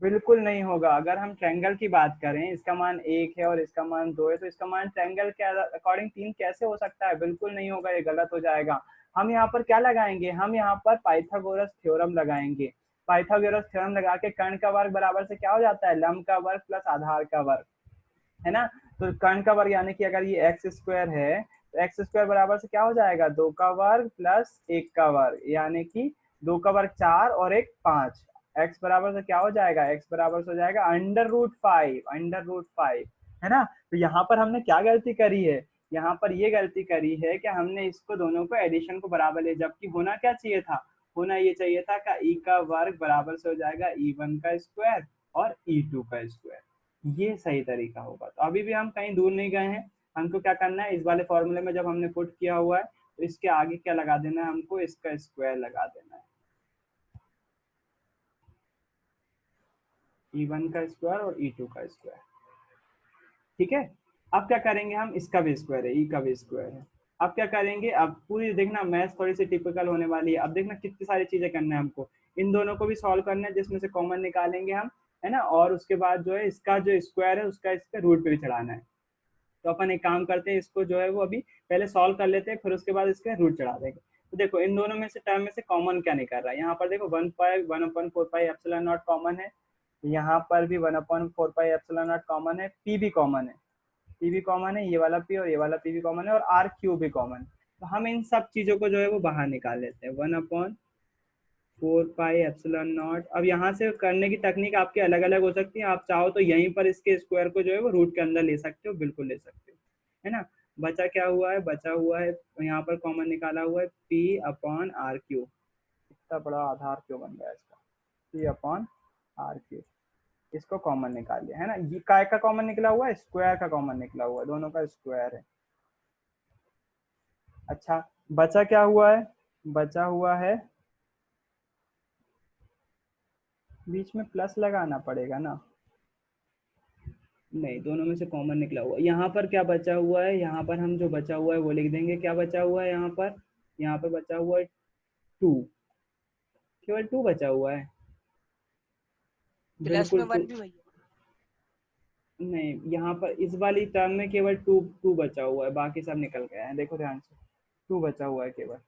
बिल्कुल नहीं होगा। अगर हम ट्रायंगल की बात करें, इसका मान 1 है और इसका मान 2 है, तो इसका मान ट्रायंगल के अकॉर्डिंग 3 कैसे हो सकता है? बिल्कुल नहीं होगा, ये गलत हो जाएगा। हम यहाँ पर क्या लगाएंगे? हम यहाँ पर पाइथागोरस थ्योरम लगाएंगे। पाइथागोरस थ्योरम लगा के कर्ण का वर्ग बराबर से क्या हो जाता है? लंब का वर्ग प्लस आधार का वर्ग, है ना। तो कर्ण का वर्ग यानी कि अगर ये एक्स स्क्वायर है तो एक्स स्क्वायर बराबर से क्या हो जाएगा? 2 का वर्ग प्लस 1 का वर्ग, यानी कि 2 का वर्ग 4 और 1 5। एक्स बराबर से क्या हो जाएगा? एक्स बराबर से हो जाएगा √5, √5, है ना। तो यहाँ पर हमने क्या गलती करी है? यहाँ पर ये गलती करी है कि हमने इसको दोनों को एडिशन को बराबर ले, जबकि होना क्या चाहिए था? होना ये चाहिए था कि ई का वर्ग बराबर से हो जाएगा E1 का स्क्वायर और E2 का स्क्वायर। ये सही तरीका होगा। तो अभी भी हम कहीं दूर नहीं गए हैं। हमको क्या करना है? इस वाले फॉर्मूले में जब हमने पुट किया हुआ है तो इसके आगे क्या लगा देना है? हमको इसका स्क्वायर लगा देना है, E1 का स्क्वायर और E2 का स्क्वायर। ठीक है। अब क्या करेंगे? हम इसका भी स्क्वायर है, ई का भी स्क्वायर है। अब क्या करेंगे? अब पूरी देखना, मैथ्स थोड़ी सी टिपिकल होने वाली है। अब देखना कितनी सारी चीजें करना है हमको। इन दोनों को भी सॉल्व करना है, जिसमें से कॉमन निकालेंगे हम, है ना। और उसके बाद जो है इसका जो स्क्वायर है उसका इसके रूट पे भी चढ़ाना है। तो अपन एक काम करते हैं, इसको जो है वो अभी पहले सॉल्व कर लेते हैं, फिर उसके बाद इसके रूट चढ़ा देंगे। तो देखो इन दोनों में से टर्म में से कॉमन क्या निकल रहा है? यहाँ पर देखो 1/4 पाई कॉमन है, यहाँ पर भी 1/4 पाई कॉमन है, पी भी कॉमन है, पी भी कॉमन है, ये वाला पी और ये वाला पी भी कॉमन है, और आर क्यू भी कॉमन है। तो हम इन सब चीजों को जो है वो बाहर निकाल लेते हैं। 1/4 पाई एप्सिलॉन नॉट। अब यहाँ से करने की तकनीक आपकी अलग अलग हो सकती है। आप चाहो तो यहीं पर इसके स्क्वायर को जो है वो रूट के अंदर ले सकते हो, बिल्कुल ले सकते हो, है ना। बचा क्या हुआ है? बचा हुआ है यहाँ पर कॉमन निकाला हुआ है P/R क्यू। इतना बड़ा आधार क्यों बन गया इसका? P/R Q. इसको कॉमन निकाल लिया, है ना। ये काय का कॉमन निकला हुआ है? स्क्वायर का कॉमन निकला हुआ है, दोनों का स्क्वायर है। अच्छा, बचा क्या हुआ है? बचा हुआ है, बीच में प्लस लगाना पड़ेगा ना। नहीं, दोनों में से कॉमन निकला हुआ। यहाँ पर क्या बचा हुआ है? यहाँ पर हम जो बचा हुआ है वो लिख देंगे। क्या बचा हुआ है यहाँ पर? यहाँ पर बचा हुआ है 2, केवल 2 बचा हुआ है। प्लस में बिल्कुल 2 1 भी भैया। नहीं, यहाँ पर इस वाली टर्म में केवल 2 2 बचा हुआ है, बाकी सब निकल गया है। देखो ध्यान से, 2 बचा हुआ है केवल,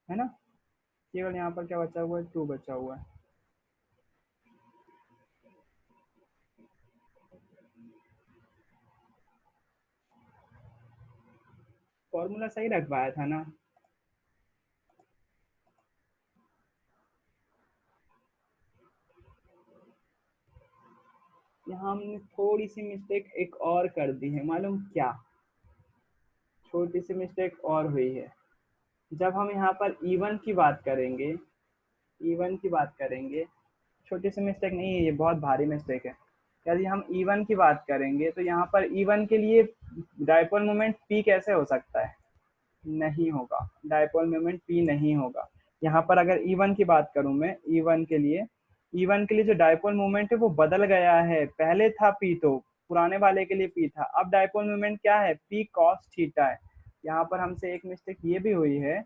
है ना। केवल यहाँ पर क्या बचा हुआ है? 2 बचा हुआ है। फॉर्मूला सही रख पाया था ना? यहाँ हमने थोड़ी सी मिस्टेक एक और कर दी है, मालूम क्या? छोटी सी मिस्टेक और हुई है। जब हम यहाँ पर E1 की बात करेंगे, E1 की बात करेंगे, छोटी सी मिस्टेक नहीं है, ये बहुत भारी मिस्टेक है। यदि हम E1 की बात करेंगे तो यहाँ पर E1 के लिए डायपोल मोमेंट P कैसे हो सकता है? नहीं होगा, डायपोल मोमेंट P नहीं होगा। यहाँ पर अगर E1 की बात करूं मैं, E1 के लिए जो डायपोल मोमेंट है वो बदल गया है। पहले था P, तो पुराने वाले के लिए P था, अब डायपोल मोमेंट क्या है? P cos थीटा है। यहाँ पर हमसे एक मिस्टेक ये भी हुई है,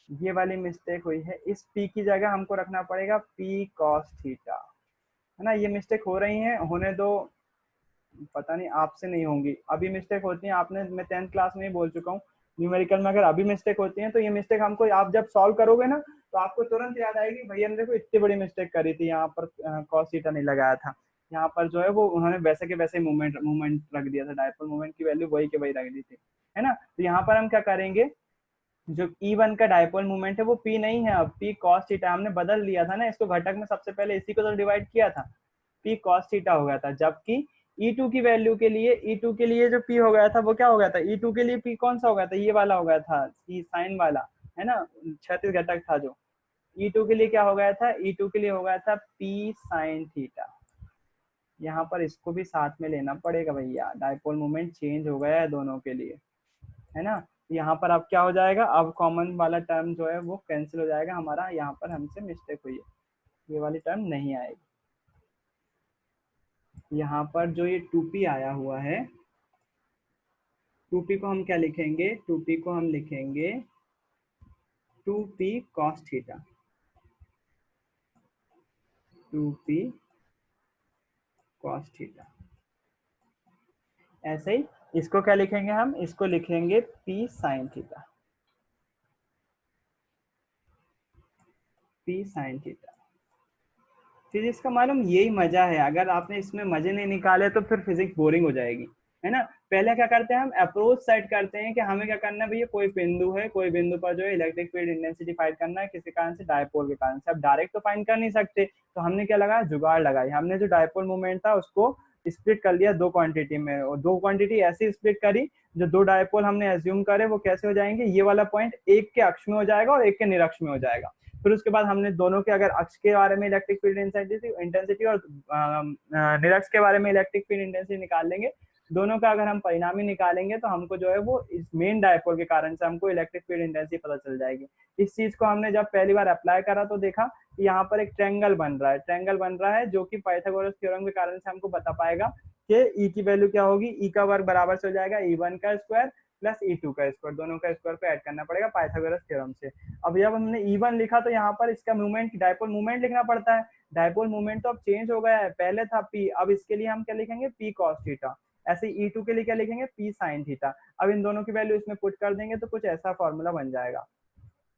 ये वाली मिस्टेक हुई है। इस P की जगह हमको रखना पड़ेगा P cos थीटा, है ना। ये मिस्टेक हो रही है, होने दो, पता नहीं आपसे नहीं होंगी। अभी मिस्टेक होती है, आपने, मैं 10th क्लास में ही बोल चुका हूँ, न्यूमेरिकल में अगर अभी मिस्टेक होती है तो ये मिस्टेक हमको, आप जब सॉल्व करोगे ना तो आपको तुरंत याद आएगी, भैया ने देखो इतनी बड़ी मिस्टेक करी थी, यहाँ पर कॉस थीटा नहीं लगाया था। यहाँ पर जो है वो उन्होंने वैसे के वैसे मूवमेंट मूवमेंट रख दिया था, डायपोल मूवमेंट की वैल्यू वही के वही रख दी थी, है ना। तो यहाँ पर हम क्या करेंगे? जो E1 का डायपोल मूवमेंट है वो P नहीं है, अब P cos थीटा। हमने बदल दिया था ना इसको, घटक में सबसे पहले इसी को तो डिवाइड किया था, P cos थीटा हो गया था। जबकि E2 की वैल्यू के लिए, E2 के लिए जो P हो गया था वो क्या हो गया था? E2 के लिए P कौन सा हो गया था? ये वाला हो गया था, C साइन वाला, है ना, क्षैतिज घटक था जो। E2 के लिए क्या हो गया था? E2 के लिए हो गया था P साइन थीटा। यहाँ पर इसको भी साथ में लेना पड़ेगा भैया, डायपोल मोमेंट चेंज हो गया है दोनों के लिए, है ना। यहाँ पर अब क्या हो जाएगा? अब कॉमन वाला टर्म जो है वो कैंसिल हो जाएगा हमारा, यहाँ पर हमसे मिस्टेक हुई है, ये वाली टर्म नहीं आएगी। यहाँ पर जो ये 2p आया हुआ है, 2p को हम क्या लिखेंगे? 2p को हम लिखेंगे 2p cos theta. 2p cos theta. ऐसे ही इसको क्या लिखेंगे हम, इसको लिखेंगे p sin theta, p sin theta. Physics का मालूम यही मजा है, अगर आपने इसमें मजे नहीं निकाले तो फिर फिजिक्स बोरिंग हो जाएगी, है ना। पहले क्या करते हैं हम, अप्रोच सेट करते हैं कि हमें क्या करना है भैया, कोई बिंदु है, कोई बिंदु पर जो है इलेक्ट्रिक फील्ड इंटेंसिटी फाइंड करना है किसी कारण से, डायपोल के कारण से। अब डायरेक्ट तो फाइंड कर नहीं सकते, तो हमने क्या लगाया, जुगाड़ लगाई। हमने जो डायपोल मूवमेंट था उसको स्प्लिट कर लिया दो क्वांटिटी में, और दो क्वांटिटी ऐसी स्प्लिट करी, जो दो डायपोल हमने एज्यूम करे वो कैसे हो जाएंगे, ये वाला पॉइंट एक के अक्ष में हो जाएगा और एक के निरक्ष में हो जाएगा। फिर उसके बाद हमने दोनों के अगर अक्ष के बारे में इलेक्ट्रिक फील्ड इंटेंसिटी और निरक्ष के बारे में इलेक्ट्रिक फील्ड इंटेंसिटी निकाल लेंगे, दोनों का अगर हम परिणामी निकालेंगे तो हमको जो है वो इस मेन डायपोल के कारण से हमको इलेक्ट्रिक फील्ड इंटेंसिटी पता चल जाएगी। इस चीज को हमने जब पहली बार अप्लाई करा तो देखा कि यहाँ पर एक ट्रायंगल बन रहा है, ट्रायंगल बन रहा है जो कि पाइथागोरस थ्योरम के कारण से हमको बता पाएगा कि ई की वैल्यू क्या होगी, ई का वर्ग बराबर से हो जाएगा E1 का स्क्वायर प्लस E2 का स्क्वायर, दोनों का स्क्वायर पे ऐड करना पड़ेगा पाइथागोरस थ्योरम से। अब जब हमने E1 लिखा तो यहाँ पर इसका मूवमेंट, डायपोल मूवमेंट लिखना पड़ता है। डायपोल मूवमेंट तो अब चेंज हो गया है, पहले था P, अब इसके लिए हम क्या लिखेंगे, P cos थीटा। ऐसे E2 के लिए क्या लिखेंगे, P sin थीटा। अब इन दोनों की वैल्यू इसमें पुट कर देंगे तो कुछ ऐसा फॉर्मूला बन जाएगा,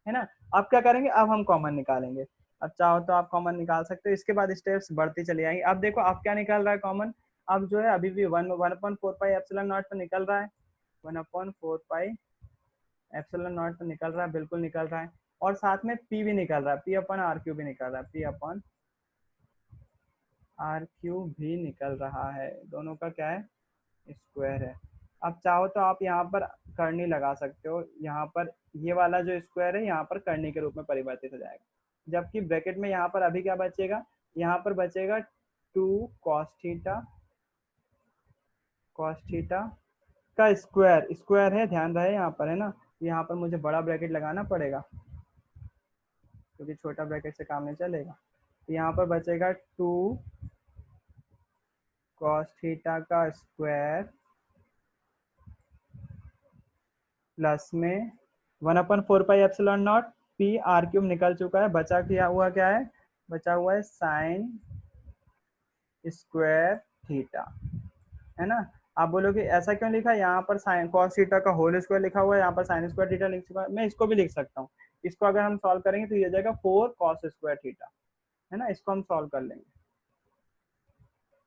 है ना। अब क्या करेंगे, अब हम कॉमन निकालेंगे। अब चाहो तो आप कॉमन निकाल सकते हो, इसके बाद स्टेप्स बढ़ती चली जाएंगी। अब देखो अब क्या निकल रहा है कॉमन, अब जो है अभी भी 1/4 एप्सिलॉन नॉट तो निकल रहा है, 1/4 एप्सिलॉन नॉट तो निकल रहा है, बिल्कुल निकल रहा है। और साथ में P भी निकल रहा है, P/R³ भी निकल रहा है, P/R³ भी निकल रहा है, दोनों का क्या है, स्क्वायर है। अब चाहो तो आप यहाँ पर करनी लगा सकते हो, यहाँ पर ये वाला जो स्क्वायर है यहाँ पर करनी के रूप में परिवर्तित हो जाएगा, जबकि ब्रैकेट में यहाँ पर अभी क्या बचेगा, यहाँ पर बचेगा 2 cos थीटा, cos थीटा का स्क्वायर, स्क्वायर है ध्यान रहे यहाँ पर, है ना। यहाँ पर मुझे बड़ा ब्रैकेट लगाना पड़ेगा क्योंकि छोटा ब्रैकेट से काम नहीं चलेगा। तो यहाँ पर बचेगा 2 cos थीटा का स्क्वायर प्लस में 1/4 एप्सिलॉन नॉट, P/R³ निकल चुका है, बचा क्या हुआ, क्या है बचा हुआ है, साइन स्क्वायर थीटा, है ना। आप बोलोगे ऐसा क्यों लिखा, यहाँ पर साइन cos थीटा का होल स्क्वायर लिखा हुआ है, यहाँ पर साइन स्क्वायर थीटा लिख चुका है। मैं इसको भी लिख सकता हूँ, इसको अगर हम सॉल्व करेंगे तो ये जाएगा 4 cos स्क्वायर थीटा, है ना। इसको हम सॉल्व कर लेंगे,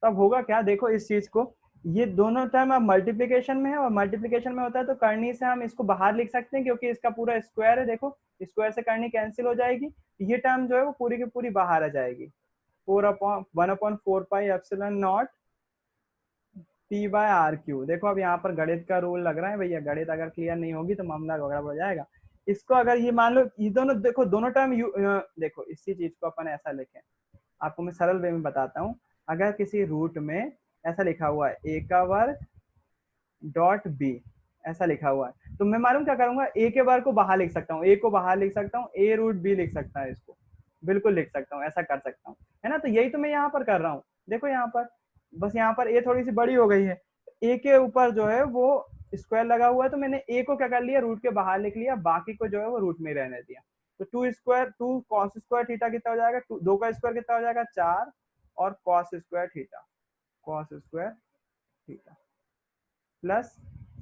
तब होगा क्या, देखो इस चीज को, ये दोनों टर्म अब मल्टीप्लीकेशन में है, और मल्टीप्लीकेशन में होता है तो करनी से हम इसको बाहर लिख सकते हैं क्योंकि इसका पूरा स्क्वायर है, देखो स्क्वायर से करनी कैंसिल हो जाएगी, ये टर्म जो है वो पूरी की पूरी बाहर आ जाएगी। 1/4 एप्सिलॉन नॉट P/R³। देखो अब यहाँ पर गणित का रूल लग रहा है भैया, गणित अगर क्लियर नहीं होगी तो मामला गड़बड़ हो जाएगा। इसको अगर ये मान लो ये दोनों, देखो दोनों टर्म देखो इसी चीज को अपन ऐसा लिखें, आपको मैं सरल वे में बताता हूँ। अगर किसी रूट में ऐसा लिखा हुआ है a का वर्ग डॉट b, ऐसा लिखा हुआ है, तो मैं मालूम क्या करूंगा, a के वर्ग को बाहर लिख सकता हूँ, a को बाहर लिख सकता हूँ, a√b लिख सकता है, इसको बिल्कुल लिख सकता हूँ, ऐसा कर सकता हूँ, है ना। तो यही तो मैं यहाँ पर कर रहा हूँ, देखो यहाँ पर बस यहाँ पर a थोड़ी सी बड़ी हो गई है, a के ऊपर जो है वो स्क्वायर लगा हुआ है, तो मैंने a को क्या कर लिया, रूट के बाहर लिख लिया, बाकी को जो है वो रूट में रहने दिया। तो 2 cos स्क्वायर थीटा कितना हो जाएगा, 2 का स्क्वायर कितना हो जाएगा 4, और cos square theta plus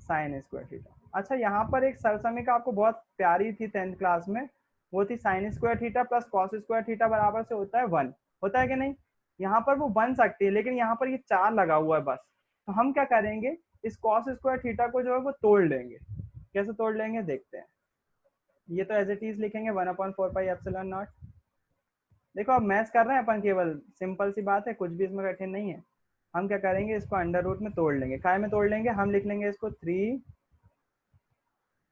sine square theta. अच्छा यहाँ पर एक सरसमीका आपको बहुत प्यारी थी 10th क्लास में, वो थी sine square theta plus cos square theta बराबर से होता है 1, होता है कि नहीं। यहाँ पर वो बन सकती है, लेकिन यहाँ पर ये 4 लगा हुआ है बस, तो हम क्या करेंगे, इस कॉस स्क्वायर थीटा को जो है वो तोड़ लेंगे। कैसे तोड़ लेंगे देखते हैं, ये तो एज इट इज लिखेंगे 1/4 एप्सिलॉन नॉट। देखो अब मैथ्स कर रहे हैं अपन, केवल सिंपल सी बात है, कुछ भी इसमें कठिन नहीं है। हम क्या करेंगे, इसको अंडर रूट में तोड़ लेंगे, काय में तोड़ लेंगे, हम लिख लेंगे इसको 3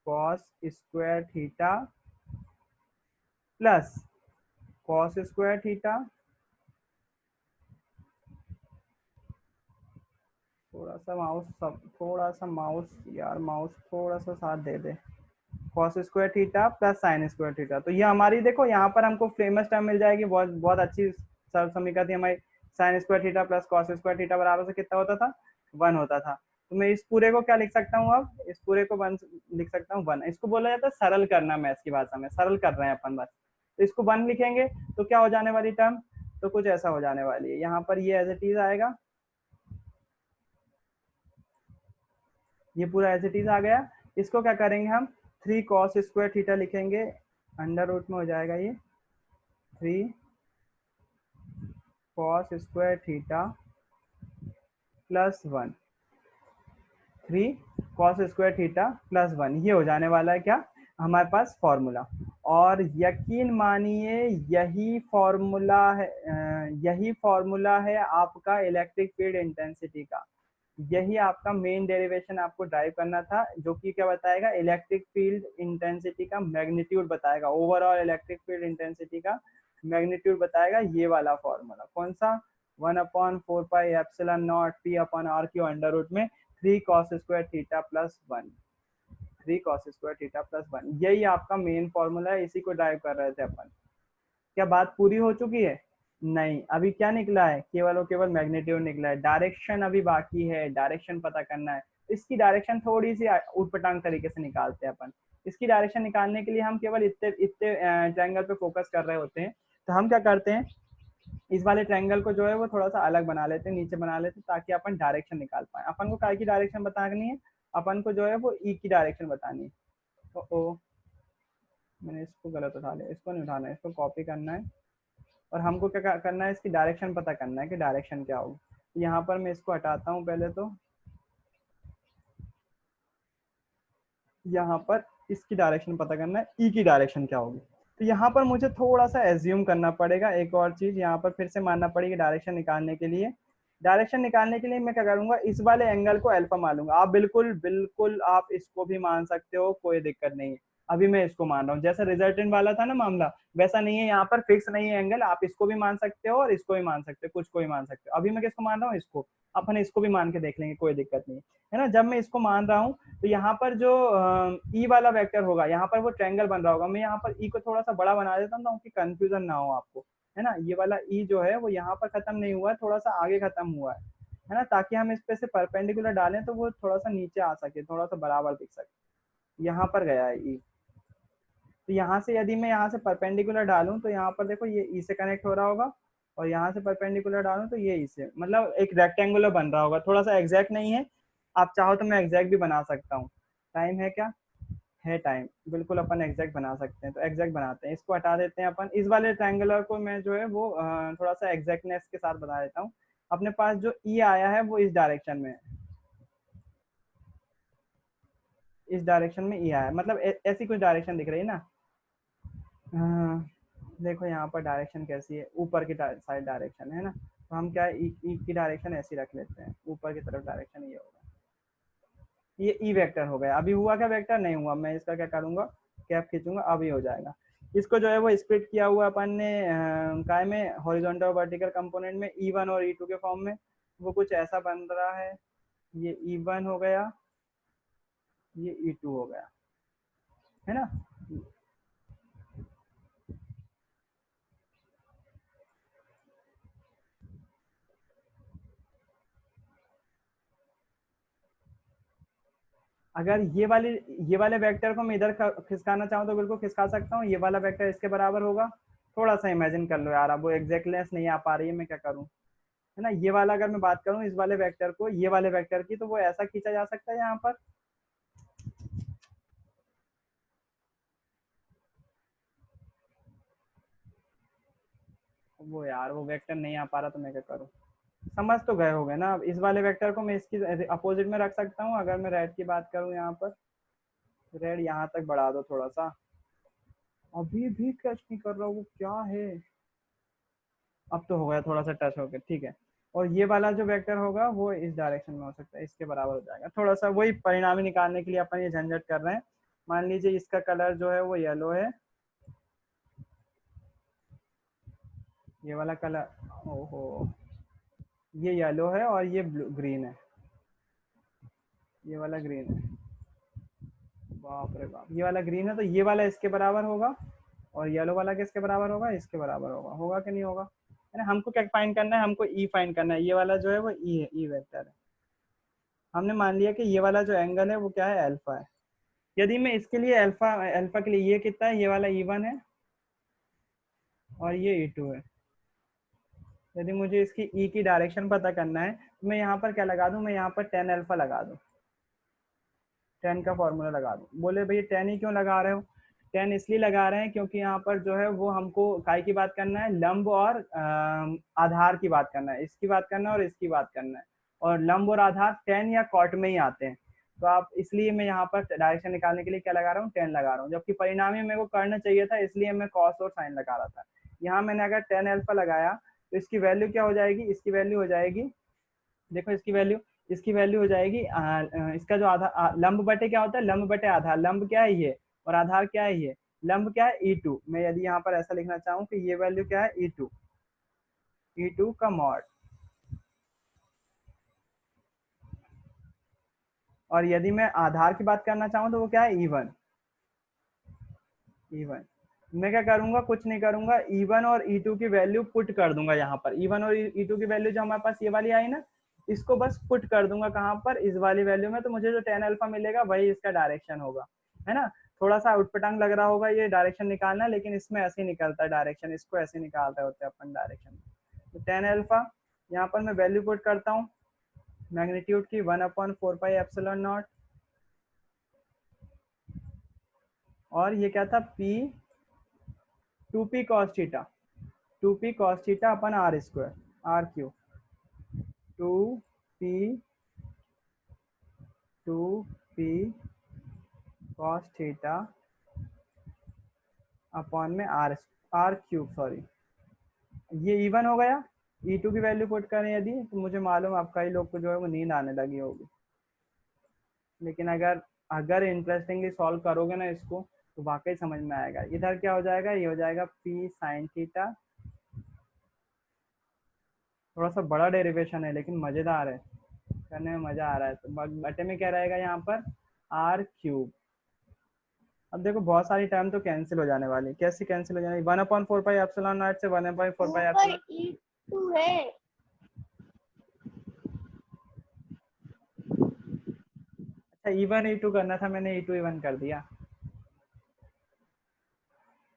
cos square theta plus cos square theta, थोड़ा सा माउस यार, माउस थोड़ा सा साथ दे दे, cos square theta plus sine square theta. तो ये हमारी देखो यहाँ पर हमको फेमस टर्म मिल जाएगी, बहुत बहुत अच्छी समीकरण थी हमारी, sine square theta plus cos square theta बराबर से कितना होता था, 1 होता था। तो मैं इस पूरे को क्या लिख सकता हूँ, अब इस पूरे को 1 लिख सकता हूँ, 1। इसको बोला जाता है सरल करना, मैथ्स की भाषा में सरल कर रहे हैं अपन बस। तो इसको 1 लिखेंगे तो क्या हो जाने वाली टर्म, तो कुछ ऐसा हो जाने वाली है। यहाँ पर ये एज इट इज आएगा, ये पूरा एज इट इज आ गया। इसको क्या करेंगे हम, 3 cos स्क्वायर थीटा लिखेंगे, अंडर रूट में हो जाएगा ये 3 cos square theta plus 1, 3 cos square theta plus 1, ये हो जाने वाला है क्या हमारे पास फॉर्मूला। और यकीन मानिए यही फॉर्मूला है, यही फॉर्मूला है आपका इलेक्ट्रिक फील्ड इंटेंसिटी का। यही आपका मेन डेरिवेशन आपको ड्राइव करना था, जो कि क्या बताएगा, इलेक्ट्रिक फील्ड इंटेंसिटी का मैग्नीट्यूड बताएगा, ओवरऑल इलेक्ट्रिक फील्ड इंटेंसिटी का मैग्नीट्यूड बताएगा ये वाला फॉर्मूला। कौन सा, 1/4 pi epsilon naught P upon R Q under root में 3 cos square theta plus 1, 3 cos square theta plus 1, यही आपका मेन फॉर्मूला है, इसी को ड्राइव कर रहे थे अपन। क्या बात पूरी हो चुकी है? नहीं, अभी क्या निकला है, केवल और केवल मैग्नीट्यूड निकला है, डायरेक्शन अभी बाकी है, डायरेक्शन पता करना है। इसकी डायरेक्शन थोड़ी सी उटपटांग तरीके से निकालते हैं अपन। इसकी डायरेक्शन निकालने के लिए हम केवल इतने इतने ट्रायंगल पे फोकस कर रहे होते हैं। तो हम क्या करते हैं, इस वाले ट्रायंगल को जो है वो थोड़ा सा अलग बना लेते हैं, नीचे बना लेते हैं, ताकि अपन डायरेक्शन निकाल पाए। अपन को काय की डायरेक्शन बतानी है, अपन को जो है वो ई की डायरेक्शन बतानी है। तो मैंने इसको गलत उठा लिया, इसको नहीं उठाना है, इसको कॉपी करना है और हमको क्या करना है, इसकी डायरेक्शन पता करना है कि डायरेक्शन क्या होगी। यहाँ पर मैं इसको हटाता हूँ पहले, तो यहाँ पर इसकी डायरेक्शन पता करना है, ई की डायरेक्शन क्या होगी। तो यहाँ पर मुझे थोड़ा सा एज्यूम करना पड़ेगा, एक और चीज यहाँ पर फिर से मानना पड़ेगी डायरेक्शन निकालने के लिए। डायरेक्शन निकालने के लिए मैं क्या करूंगा, इस वाले एंगल को अल्फा मान लूंगा। आप बिल्कुल बिल्कुल आप इसको भी मान सकते हो, कोई दिक्कत नहीं है। अभी मैं इसको मान रहा हूँ, जैसा रिजल्टेंट वाला था ना मामला, वैसा नहीं है, यहाँ पर फिक्स नहीं है एंगल, आप इसको भी मान सकते हो और इसको भी मान सकते हो, कुछ को भी मान सकते हो। अभी मैं किसको मान रहा हूँ, इसको। अपन इसको भी मान के देख लेंगे, कोई दिक्कत नहीं है ना। जब मैं इसको मान रहा हूँ तो यहाँ पर जो ई वाला वेक्टर होगा, यहाँ पर वो ट्रायंगल बन रहा होगा। मैं यहाँ पर ई को थोड़ा सा बड़ा बना देता हूँ ताकि कंफ्यूजन ना हो आपको, है ना। ये वाला ई जो है वो यहाँ पर खत्म नहीं हुआ है, थोड़ा सा आगे खत्म हुआ है ना, ताकि हम इस पे से परपेंडिकुलर डालें तो वो थोड़ा सा नीचे आ सके, थोड़ा सा बराबर दिख सके। यहाँ पर गया है ई, तो यहाँ से यदि मैं यहाँ से परपेंडिकुलर डालूं तो यहाँ पर देखो ये ई से कनेक्ट हो रहा होगा, और यहाँ से परपेंडिकुलर डालूं तो ये ई से, मतलब एक रेक्टेंगुलर बन रहा होगा। थोड़ा सा एग्जैक्ट नहीं है, आप चाहो तो मैं एग्जैक्ट भी बना सकता हूँ। टाइम है क्या, है टाइम, बिल्कुल अपन एग्जैक्ट बना सकते हैं। तो एग्जैक्ट बनाते हैं, इसको हटा देते हैं अपन। इस वाले ट्रायंगुलर को मैं जो है वो थोड़ा सा एग्जैक्टनेस के साथ बता देता हूँ। अपने पास जो ई आया है वो इस डायरेक्शन में है, इस डायरेक्शन में ई आया है, मतलब ऐसी कुछ डायरेक्शन दिख रही है ना। हाँ, देखो यहाँ पर डायरेक्शन कैसी है, ऊपर की साइड डायरेक्शन है ना। तो हम क्या है, ई की डायरेक्शन ऐसी रख लेते हैं, ऊपर की तरफ डायरेक्शन ये होगा, ये ई वेक्टर हो गया। अभी हुआ क्या, वेक्टर नहीं हुआ, मैं इसका क्या करूंगा, कैप खींचूंगा, अभी हो जाएगा। इसको जो है वो स्प्लिट किया हुआ अपन ने काय में, हॉरिजॉन्टल और वर्टिकल कंपोनेंट में, E1 और E2 के फॉर्म में। वो कुछ ऐसा बन रहा है, ये E1 हो गया, ये E2 हो गया, है ना। अगर ये वाले वेक्टर को मैं इधर खिसकाना चाहूँ तो बिल्कुल खिसका सकता हूँ। ये वाला वेक्टर इसके बराबर होगा, थोड़ा सा इमेजिन कर लो यार, अब वो एग्जैक्टनेस नहीं आ पा रही है, मैं क्या करूँ, है ना। ये वाला अगर मैं बात करूँ इस वाले वेक्टर को, ये वाले वेक्टर की, तो वो ऐसा खींचा जा सकता है यहाँ पर। वो यार वो वेक्टर नहीं आ पा रहा, तो मैं क्या करूँ। समझ तो गए होगे ना। अब इस वाले वेक्टर को मैं इसकी अपोजिट में रख सकता हूँ। अगर मैं रेड की बात करूँ यहाँ पर, रेड यहाँ तक बढ़ा दो थोड़ा सा, अभी भी टच नहीं कर रहा, वो क्या है। अब तो हो गया, थोड़ा सा टच हो गया, ठीक है। और ये वाला जो वेक्टर होगा वो इस डायरेक्शन में हो सकता है, इसके बराबर हो जाएगा। थोड़ा सा वही परिणामी निकालने के लिए अपन ये झंझट कर रहे हैं। मान लीजिए इसका कलर जो है वो येलो है, ये वाला कलर, ओहो, ये येलो है और ये ब्लू ग्रीन है, ये वाला ग्रीन है, बाप रे बाप, ये वाला ग्रीन है, तो ये वाला इसके बराबर होगा, और येलो वाला किसके बराबर होगा, इसके बराबर होगा। होगा कि नहीं होगा, है ना। हमको क्या फाइंड करना है, हमको ई फाइंड करना है। ये वाला जो है वो ई है, ई वेक्टर है। हमने मान लिया कि ये वाला जो एंगल है वो क्या है, अल्फा है। यदि मैं इसके लिए अल्फा, अल्फा के लिए ये कितना है, ये वाला E1 है और ये E2 है। यदि मुझे इसकी ई की डायरेक्शन पता करना है तो मैं यहाँ पर क्या लगा दूं, मैं यहाँ पर टेन अल्फा लगा दूं, टेन का फॉर्मूला लगा दूं। बोले भैया टेन ही क्यों लगा रहे हो? टेन इसलिए लगा रहे हैं क्योंकि यहाँ पर जो है वो हमको काय की बात करना है, लंब और आधार की बात करना है, इसकी बात करना है और इसकी बात करना है। और लंब और आधार टेन या कॉट में ही आते हैं, तो आप इसलिए मैं यहाँ पर डायरेक्शन निकालने के लिए क्या लगा रहा हूँ, टेन लगा रहा हूँ। जबकि परिणामी मेरे को करना चाहिए था, इसलिए मैं कॉस और साइन लगा रहा था। यहाँ मैंने अगर टेन अल्फा लगाया तो इसकी वैल्यू क्या हो जाएगी, इसकी वैल्यू हो जाएगी, देखो इसकी वैल्यू हो जाएगी इसका जो आधार, लंब बटे क्या होता है, लंब बटे आधार। लंब क्या है ये, और आधार क्या है ये, लंब क्या है E2। मैं यदि यहाँ पर ऐसा लिखना चाहूँ कि ये वैल्यू क्या है, E2, E2 का मॉड। और यदि मैं आधार की बात करना चाहूँ तो वो क्या है, E1, E1। मैं क्या करूंगा, कुछ नहीं करूंगा, E1 और E2 की वैल्यू पुट कर दूंगा यहाँ पर। E1 और E2 की वैल्यू जो हमारे पास ये वाली आई ना, इसको बस पुट कर दूंगा कहाँ पर, इस वाली वैल्यू में। तो मुझे जो टेन अल्फा मिलेगा वही इसका डायरेक्शन होगा, है ना। थोड़ा सा उटपटांग लग रहा होगा ये डायरेक्शन निकालना, लेकिन इसमें ऐसे ही निकलता है डायरेक्शन, इसको ऐसे निकाल रहे होते हैं अपन डायरेक्शन। तो टेन अल्फा यहाँ पर मैं वैल्यू पुट करता हूँ मैग्नीट्यूड की 1/4πε0, और ये क्या था, P 2P cos theta, 2P cos theta upon R square, R cube, 2P 2P cos theta upon में R क्यूब, सॉरी ये E1 हो गया। E2 की वैल्यू पुट करें यदि, तो मुझे मालूम आपका ही लोग को जो है वो नींद आने लगी होगी, लेकिन अगर अगर इंटरेस्टिंगली सॉल्व करोगे ना इसको तो वाकई समझ में आएगा। इधर क्या हो जाएगा, ये हो जाएगा P sin थीटा, थोड़ा सा बड़ा डेरिवेशन है लेकिन मजेदार है, करने में मजा आ रहा है। तो बटे में क्या रहेगा यहाँ पर, R क्यूब। अब देखो बहुत सारी टर्म तो कैंसिल हो जाने वाली, कैसे कैंसिल हो जाने, 1/4πε0 से 1/4πε है। अच्छा E1 E2 करना था, मैंने E2 E1 कर दिया।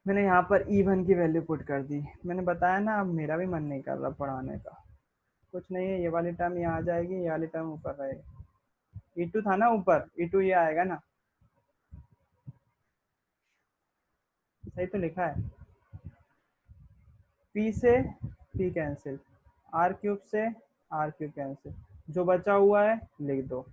मैंने यहाँ पर E1 की वैल्यू पुट कर दी। मैंने बताया ना, अब मेरा भी मन नहीं कर रहा पढ़ाने का। कुछ नहीं है, ये वाली टर्म यहाँ आ जाएगी, ये वाली टर्म ऊपर रहेगी। E2 था ना ऊपर, E2 ये आएगा ना, सही तो लिखा है। P से P कैंसिल, R क्यूब से R क्यूब कैंसिल, जो बचा हुआ है लिख दो।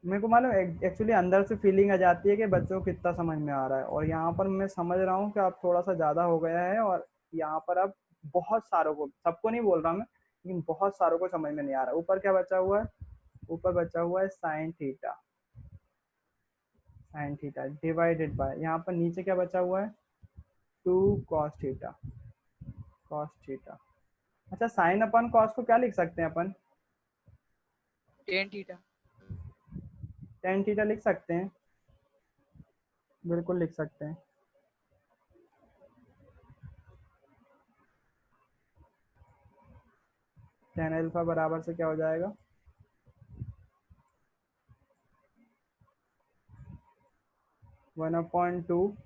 मेरे को मालूम एक्चुअली अंदर से फीलिंग आ जाती है कि बच्चों को कितना समझ में आ रहा है, और यहाँ पर मैं समझ रहा हूँ कि अब थोड़ा सा ज़्यादा हो गया है। और यहाँ पर अब बहुत सारों को, सबको नहीं बोल रहा मैं, लेकिन बहुत सारों को समझ में नहीं आ रहा। ऊपर क्या बचा हुआ है, ऊपर बचा हुआ है sine theta, sine theta divided by, यहाँ पर नीचे क्या बचा हुआ है, 2 कॉस थीटा, कॉस थीटा। अच्छा साइन अपन कॉस को क्या लिख सकते हैं अपन, टेन थीटा। टेन थीटा लिख सकते हैं, बिल्कुल लिख सकते हैं। टेन अल्फा बराबर से क्या हो जाएगा, 1/2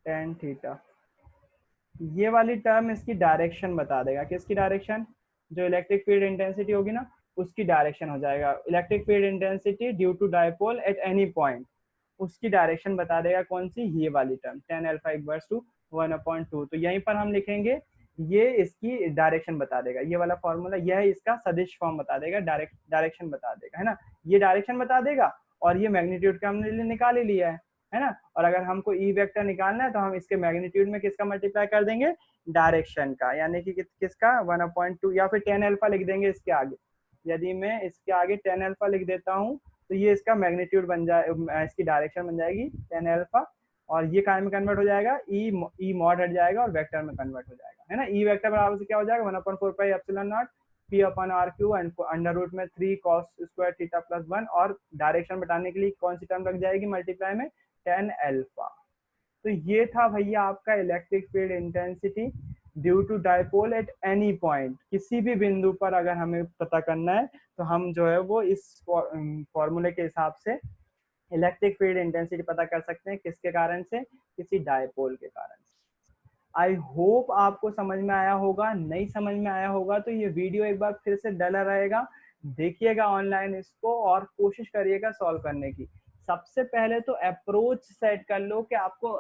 टेन थीटा। ये वाली टर्म इसकी डायरेक्शन बता देगा, किसकी डायरेक्शन, जो इलेक्ट्रिक फील्ड इंटेंसिटी होगी ना उसकी डायरेक्शन हो जाएगा। Electric field intensity due to dipole at any point, उसकी डायरेक्शन बता देगा कौन सी, ये वाली term tan alpha equals to 1/2। तो यहीं पर हम लिखेंगे, ये इसकी डायरेक्शन बता देगा, ये वाला फॉर्मूला, यह इसका सदिश फॉर्म बता देगा, डायरेक्शन बता देगा, है ना। ये डायरेक्शन बता देगा, और ये मैग्नीट्यूड का हमने निकाल ही लिया है ना। और अगर हमको ई वेक्टर निकालना है तो हम इसके मैग्नीट्यूड में किसका मल्टीप्लाई कर देंगे, डायरेक्शन का, यानी कि किसका 1/2, या फिर टेन अल्फा लिख देंगे इसके आगे। यदि मैं इसके आगे टेन अल्फा लिख देता हूँ तो ये इसका मैग्नीट्यूड बन जाए, इसकी डायरेक्शन बन जाएगी टेन अल्फा, और ये काय में कन्वर्ट हो जाएगा, ई मॉड हट जाएगा और वेक्टर में कन्वर्ट हो जाएगा, है ना। ई वेक्टर बराबर से क्या हो जाएगा, 1/4πε0 P/R³ एंड अंडर रूट में 3 cos स्क्वायर थीटा प्लस 1, और डायरेक्शन बताने के लिए कौन सी टर्म लग जाएगी मल्टीप्लाई में, टेन अल्फा। तो ये था भैया आपका electric field intensity due to dipole at any point. किसी भी बिंदु पर अगर हमें पता करना है तो हम जो है वो इस फॉर्मूले के हिसाब से इलेक्ट्रिक फील्ड इंटेंसिटी पता कर सकते हैं किसके कारण से, किसी डायपोल के कारण से। आई होप आपको समझ में आया होगा, नहीं समझ में आया होगा तो ये वीडियो एक बार फिर से डला रहेगा, देखिएगा ऑनलाइन इसको और कोशिश करिएगा सॉल्व करने की। सबसे पहले तो अप्रोच सेट कर लो कि आपको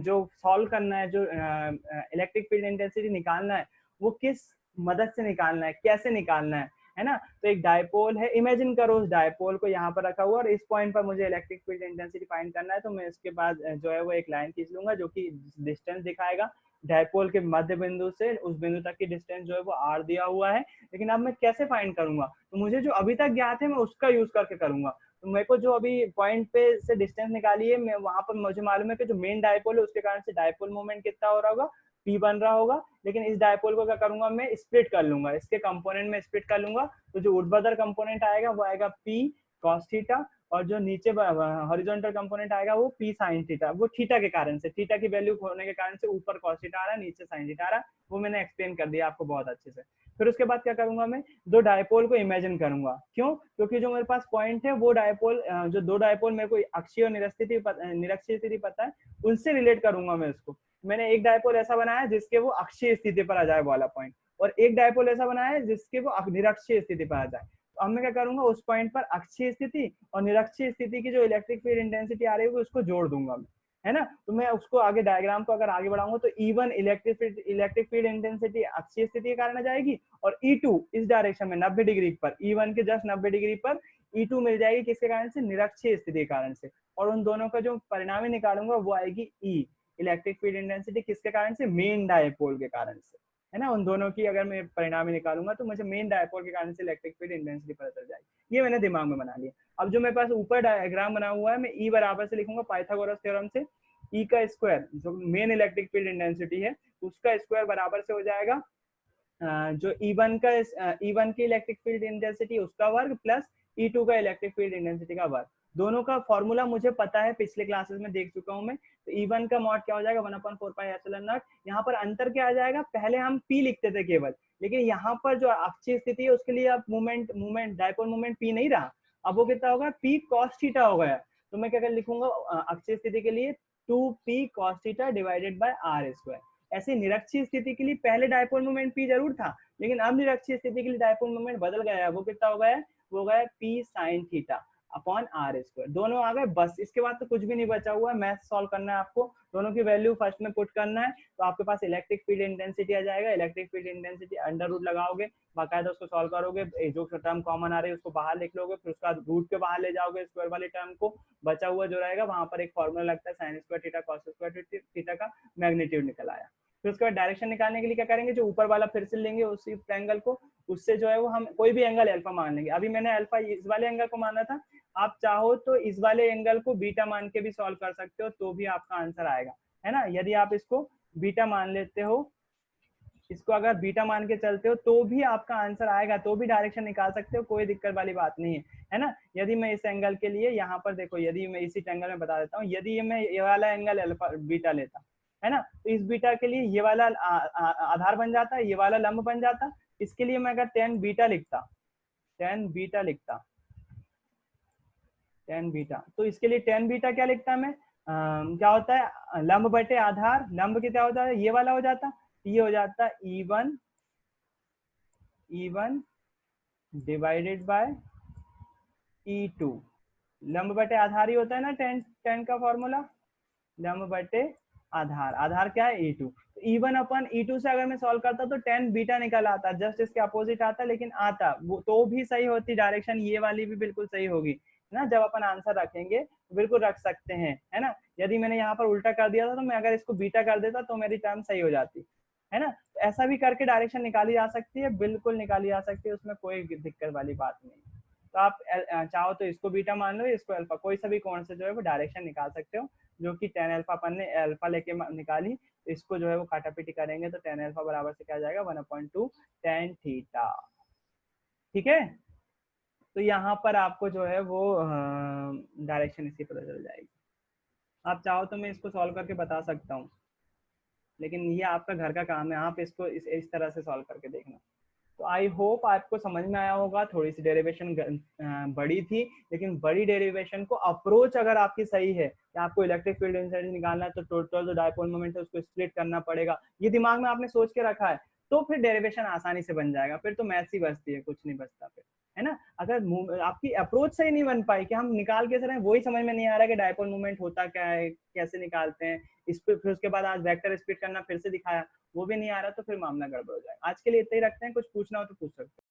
जो सॉल्व करना है, जो इलेक्ट्रिक फील्ड इंटेंसिटी निकालना है वो किस मदद से निकालना है, कैसे निकालना है ना। तो एक डायपोल है, इमेजिन करो उस डायपोल को यहाँ पर रखा हुआ और इस पॉइंट पर मुझे इलेक्ट्रिक फील्ड इंटेंसिटी फाइंड करना है, तो मैं इसके बाद जो है वो एक लाइन खींच लूंगा जो कि डिस्टेंस दिखाएगा डायपोल के मध्य बिंदु से उस बिंदु तक की डिस्टेंस जो है वो आर दिया हुआ है। लेकिन अब मैं कैसे फाइंड करूंगा, तो मुझे जो अभी तक ज्ञात है मैं उसका यूज करके करूंगा। तो मेरे को जो अभी पॉइंट पे से डिस्टेंस निकाली है, मैं वहां पर मुझे मालूम है कि जो मेन डायपोल है उसके कारण से डायपोल मोमेंट कितना हो रहा होगा, पी बन रहा होगा। लेकिन इस डायपोल को क्या करूंगा, मैं स्प्लिट कर लूंगा, इसके कंपोनेंट में स्प्लिट कर लूंगा। तो जो ऊर्ध्वाधर कंपोनेंट आएगा वो आएगा पी कॉस थीटा, और जो नीचे हॉरिजॉन्टल कंपोनेंट आएगा वो पी साइन थीटा। वो थीटा के कारण से, थीटा की वैल्यू होने के कारण से ऊपर कॉस थीटा आ रहा है, नीचे साइन थीटा आ रहा है। वो मैंने एक्सप्लेन कर दिया आपको बहुत अच्छे से। फिर उसके बाद क्या करूंगा, मैं दो डायपोल को इमेजिन करूंगा। क्यों? क्योंकि जो मेरे पास पॉइंट है वो डायपोल, जो दो डायपोल मेरे को अक्षीय और निरक्षीय स्थिति पता है, उनसे रिलेट करूंगा मैं उसको। मैंने एक डायपोल ऐसा बनाया जिसके वो अक्षीय स्थिति पर आ जाए वाला पॉइंट, और एक डायपोल ऐसा बनाया है जिसके वो निरक्षीय स्थिति पर आ जाए। तो अब मैं क्या करूंगा, उस पॉइंट पर अक्षीय स्थिति और निरक्षीय स्थिति की जो इलेक्ट्रिक फील्ड इंटेंसिटी आ रही है उसको जोड़ दूंगा मैं, है ना। तो मैं उसको आगे डायग्राम को अगर आगे बढ़ाऊंगा तो E1 इलेक्ट्रिक फील्ड इंटेंसिटी अक्षीय स्थिति के कारण आ जाएगी, और E2 इस डायरेक्शन में 90 डिग्री पर, E1 के जस्ट 90 डिग्री पर E2 मिल जाएगी किसके कारण से, निरक्षीय स्थिति के कारण से। और उन दोनों का जो परिणामी निकालूंगा वो आएगी E इलेक्ट्रिक फील्ड इंटेंसिटी किसके कारण से, मेन डायपोल के कारण से, है ना। उन दोनों की अगर मैं परिणामी निकालूंगा तो मुझे मेन डायपोल के कारण से इलेक्ट्रिक फील्ड इंटेंसिटी पता चल जाएगी। ये मैंने दिमाग में बना लिया। अब जो मेरे पास ऊपर डायग्राम बना हुआ है, मैं E बराबर से लिखूंगा पाइथागोरस थ्योरम से, E का स्क्वायर जो मेन इलेक्ट्रिक फील्ड इंटेंसिटी है उसका स्क्वायर बराबर से हो जाएगा जो E1 की इलेक्ट्रिक फील्ड इंटेंसिटी उसका वर्ग प्लस E2 का इलेक्ट्रिक फील्ड इंटेंसिटी का वर्ग। दोनों का फॉर्मूला मुझे पता है, पिछले क्लासेस में देख चुका हूं मैं। तो E1 का मॉड क्या हो जाएगा, 1/4 पाई एप्सिलॉन नॉट। यहाँ पर अंतर क्या आ जाएगा, पहले हम P लिखते थे केवल, लेकिन यहाँ पर जो अक्षीय स्थिति है उसके लिए अब मूवमेंट डायपोल मूवमेंट P नहीं रहा, अब वो कितना होगा, P cos थीटा हो गया। तो मैं क्या लिखूंगा अक्षीय स्थिति के लिए 2P cos theta divided by R square. ऐसे निरक्षीय स्थिति के लिए पहले डायपोल मोमेंट P जरूर था, लेकिन अब निरक्षीय स्थिति के लिए डायपोल मोमेंट बदल गया है। वो कितना हो गया है, वो गया P sine theta upon R square. दोनों आ गए, बस इसके बाद तो कुछ भी नहीं बचा हुआ है। मैथ सॉल्व करना है आपको, दोनों की वैल्यू फर्स्ट में पुट करना है, तो आपके पास इलेक्ट्रिक फील्ड इंटेंसिटी आ जाएगा। Electric field intensity under root लगाओगे, बाकायदा उसको सॉल्व करोगे, जो टर्म कॉमन आ रही है उसको बाहर लिख लोगे, फिर उसका रूट के बाहर ले जाओगे स्क्वायर वाले टर्म को, बचा हुआ जो रहेगा वहां पर एक फॉर्मूला लगता है sine square theta cos square theta का मैग्नीट्यूड निकल आया। फिर उसके बाद डायरेक्शन निकालने के लिए क्या करेंगे, जो ऊपर वाला फिर से लेंगे उसी एंगल को, उससे जो है वो हम कोई भी एंगल अल्फा मान लेंगे। अभी मैंने अल्फा इस वाले एंगल को माना था, आप चाहो तो इस वाले एंगल को बीटा मान के भी सॉल्व कर सकते हो, तो भी आपका आंसर आएगा, है ना। यदि आप इसको बीटा मान लेते हो, इसको अगर बीटा मान के चलते हो तो भी आपका आंसर आएगा, तो भी डायरेक्शन निकाल सकते हो, कोई दिक्कत वाली बात नहीं है ना। यदि मैं इस एंगल के लिए यहाँ पर देखो, यदि मैं इसी एंगल में बता देता हूँ, यदि मैं ये वाला एंगल अल्फा बीटा लेता, है ना, तो इस बीटा के लिए ये वाला आधार बन जाता, ये वाला लंब बन जाता। इसके लिए मैं अगर tan बीटा लिखता, tan बीटा, तो इसके लिए tan बीटा क्या लिखता मैं, क्या होता है, लंब बटे आधार, लंब कितना होता है, ये वाला हो जाता, ये हो जाता E1 डिवाइडेड बाय E2। लंब बटे आधार ही होता है ना, tan का फॉर्मूला, लंब बटे आधार, आधार क्या है E2। तो E1 अपन E2 से अगर मैं सॉल्व करता तो tan बीटा निकल आता, जस्ट इसके अपोजिट आता, लेकिन आता वो तो भी सही होती, डायरेक्शन ये वाली भी बिल्कुल सही होगी ना। जब अपन आंसर रखेंगे तो बिल्कुल रख सकते हैं, है ना। यदि मैंने यहाँ पर उल्टा कर दिया था तो मैं अगर इसको बीटा कर देता तो मेरी टर्म सही हो जाती, है ना। तो ऐसा भी करके डायरेक्शन निकाली जा सकती है, बिल्कुल निकाली जा सकती है, उसमें कोई दिक्कत वाली बात नहीं। तो आप चाहो तो इसको बीटा मान लो, इसको अल्फा, कोई सा भी कोण से जो है वो डायरेक्शन निकाल सकते हो, जो कि tan अल्फा अपन ने अल्फा लेके निकाली। इसको जो है वो काटापीटी करेंगे तो tan अल्फा बराबर से क्या जाएगा, 1/2 tan थीटा। ठीक है, तो यहाँ पर आपको जो है वो डायरेक्शन इसकी पता चल जाएगी। आप चाहो तो मैं इसको सॉल्व करके बता सकता हूँ, लेकिन ये आपका घर का काम है, आप इसको इस तरह से सॉल्व करके देखना। तो आई होप आपको समझ में आया होगा। थोड़ी सी डेरिवेशन बड़ी थी, लेकिन बड़ी डेरिवेशन को अप्रोच अगर आपकी सही है कि आपको इलेक्ट्रिक फील्ड डेंसिटी निकालना है तो टोटल जो डायपोल मोमेंट है उसको स्प्लिट करना पड़ेगा, ये दिमाग में आपने सोच के रखा है, तो फिर डेरिवेशन आसानी से बन जाएगा। फिर तो मैथ्स ही बचती है, कुछ नहीं बचता फिर, है ना। अगर आपकी अप्रोच सही नहीं बन पाई कि हम निकाल कैसे रहे हैं, वही समझ में नहीं आ रहा कि डायपोल मोमेंट होता क्या है, कैसे निकालते हैं, इस पर फिर उसके बाद आज वेक्टर स्प्लिट करना फिर से दिखाया, वो भी नहीं आ रहा, तो फिर मामला गड़बड़ हो जाएगा। आज के लिए इतना ही रखते हैं, कुछ पूछना हो तो पूछ सकते हैं।